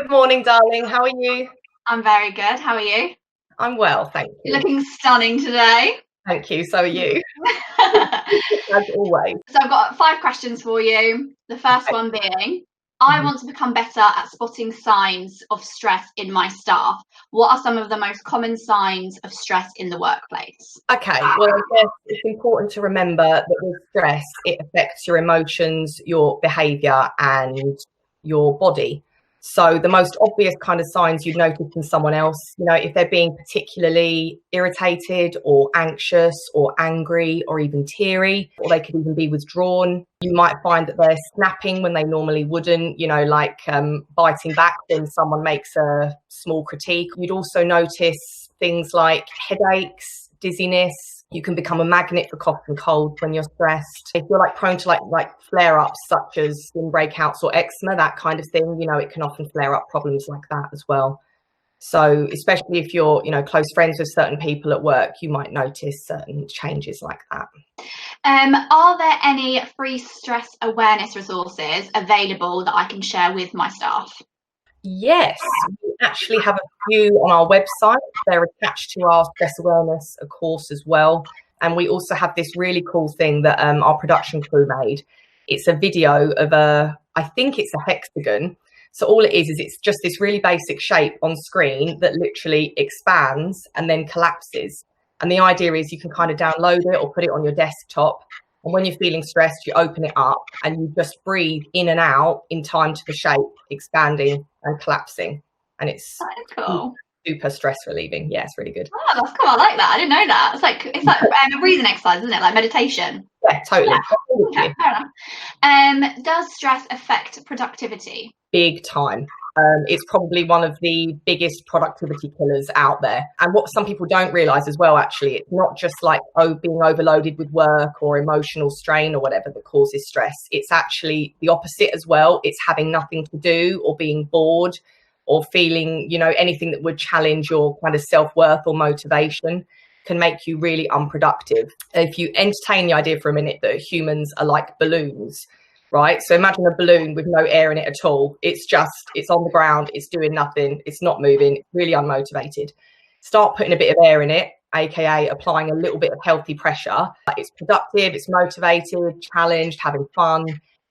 Good morning, darling. How are you? I'm very good. How are you? I'm well, thank you. You're looking stunning today. Thank you. So are you, So as always. I've got 5 questions for you. The first one being, I want to become better at spotting signs of stress in my staff. What are some of the most common signs of stress in the workplace? Okay, well, I guess it's important to remember that with stress, it affects your emotions, your behaviour, and your body. So the most obvious kind of signs you'd notice in someone else, if they're being particularly irritated or anxious or angry or even teary, or they could even be withdrawn. You might find that they're snapping when they normally wouldn't, like biting back when someone makes a small critique. You'd also notice things like headaches, dizziness. You can become a magnet for cough and cold when you're stressed. If you're prone to like flare-ups such as skin breakouts or eczema, that kind of thing, it can often flare up problems like that as well. So especially if you're, close friends with certain people at work, you might notice certain changes like that. Are there any free stress awareness resources available that I can share with my staff? Yes, we actually have a few on our website. They're attached to our stress awareness course as well. And we also have this really cool thing that our production crew made. It's a video of I think it's a hexagon. So all it is it's just this really basic shape on screen that literally expands and then collapses. And the idea is you can kind of download it or put it on your desktop. And when you're feeling stressed, you open it up and you just breathe in and out in time to the shape expanding and collapsing. And it's cool. Super stress relieving. Yeah, it's really good. Oh, that's cool. I like that. I didn't know that. It's like a breathing exercise, isn't it? Like meditation. Yeah, totally. Yeah. Okay, fair enough. Does stress affect productivity? Big time. It's probably one of the biggest productivity killers out there. And what some people don't realize as well, actually, it's not just like being overloaded with work or emotional strain or whatever that causes stress. It's actually the opposite as well. It's having nothing to do or being bored or feeling, anything that would challenge your kind of self-worth or motivation can make you really unproductive. If you entertain the idea for a minute that humans are like balloons, right? So imagine a balloon with no air in it at all. It's on the ground, it's doing nothing, it's not moving, it's really unmotivated. Start putting a bit of air in it, aka applying a little bit of healthy pressure. It's productive, it's motivated, challenged, having fun.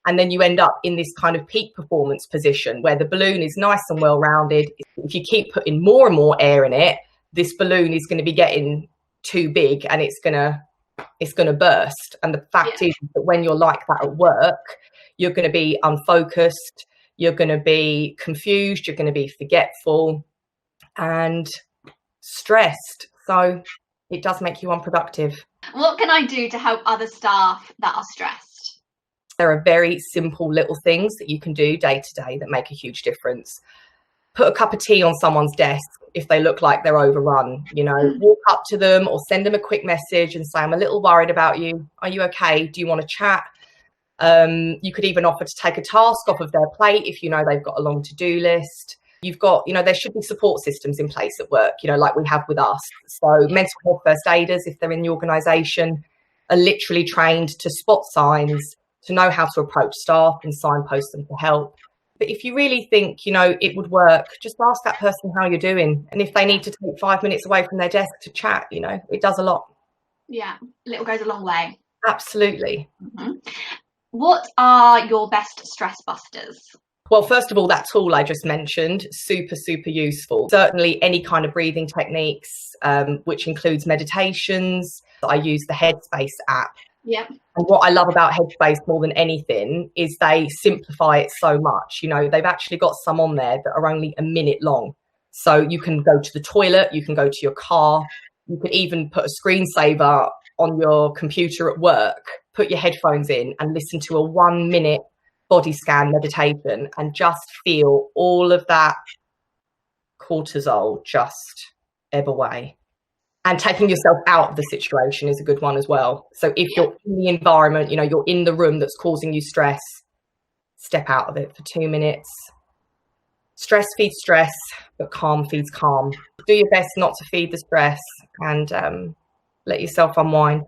And then you end up in this kind of peak performance position where the balloon is nice and well-rounded. If you keep putting more and more air in it, this balloon is going to be getting too big and it's going to burst. And the fact is that when you're like that at work, you're going to be unfocused, you're going to be confused, you're going to be forgetful and stressed. So it does make you unproductive. What can I do to help other staff that are stressed? There are very simple little things that you can do day to day that make a huge difference. Put a cup of tea on someone's desk if they look like they're overrun, walk up to them or send them a quick message and say, I'm a little worried about you. Are you okay? Do you want to chat? You could even offer to take a task off of their plate if they've got a long to-do list. You've got, there should be support systems in place at work, like we have with us. So mental health first aiders, if they're in the organisation, are literally trained to spot signs, to know how to approach staff and signpost them for help. But if you really think, it would work, just ask that person how you're doing. And if they need to take 5 minutes away from their desk to chat, it does a lot. Yeah, little goes a long way. Absolutely. Mm-hmm. What are your best stress busters? Well, first of all, that tool I just mentioned, super, super useful. Certainly any kind of breathing techniques, which includes meditations. I use the Headspace app. Yep. And what I love about Headspace more than anything is they simplify it so much. They've actually got some on there that are only a minute long. So you can go to the toilet, you can go to your car, you could even put a screensaver on your computer at work, put your headphones in and listen to a 1-minute body scan meditation and just feel all of that cortisol just ebb away. And taking yourself out of the situation is a good one as well. So if you're in the environment, you're in the room that's causing you stress, step out of it for 2 minutes. Stress feeds stress, but calm feeds calm. Do your best not to feed the stress and let yourself unwind.